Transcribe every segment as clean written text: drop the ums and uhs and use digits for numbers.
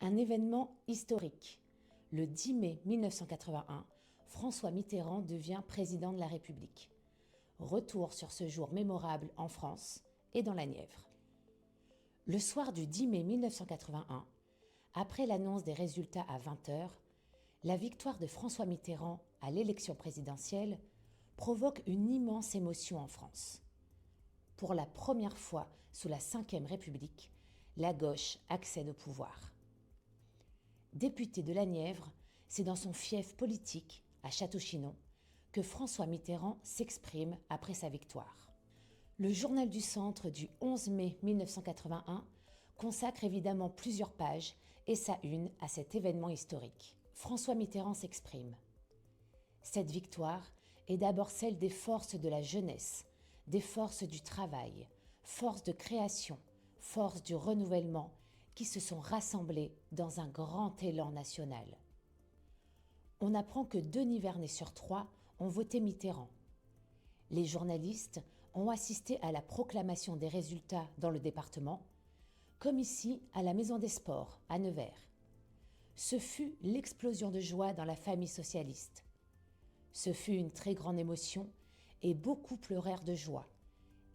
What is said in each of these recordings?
Un événement historique. Le 10 mai 1981, François Mitterrand devient président de la République. Retour sur ce jour mémorable en France et dans la Nièvre. Le soir du 10 mai 1981, après l'annonce des résultats à 20h, la victoire de François Mitterrand à l'élection présidentielle provoque une immense émotion en France. Pour la première fois sous la Ve République, la gauche accède au pouvoir. Député de la Nièvre, c'est dans son fief politique, à Château-Chinon, que François Mitterrand s'exprime après sa victoire. Le Journal du Centre du 11 mai 1981 consacre évidemment plusieurs pages et sa une à cet événement historique. François Mitterrand s'exprime. Cette victoire est d'abord celle des forces de la jeunesse, des forces du travail, forces de création, forces du renouvellement qui se sont rassemblées dans un grand élan national. On apprend que 2 Nivernais sur 3 ont voté Mitterrand. Les journalistes ont assisté à la proclamation des résultats dans le département, comme ici à la Maison des Sports, à Nevers. Ce fut l'explosion de joie dans la famille socialiste. Ce fut une très grande émotion et beaucoup pleurèrent de joie.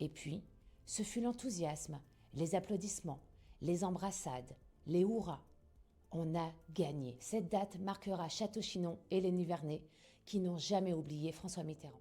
Et puis, ce fut l'enthousiasme, les applaudissements, les embrassades, les hurrahs. On a gagné. Cette date marquera Château-Chinon et les Nivernais qui n'ont jamais oublié François Mitterrand.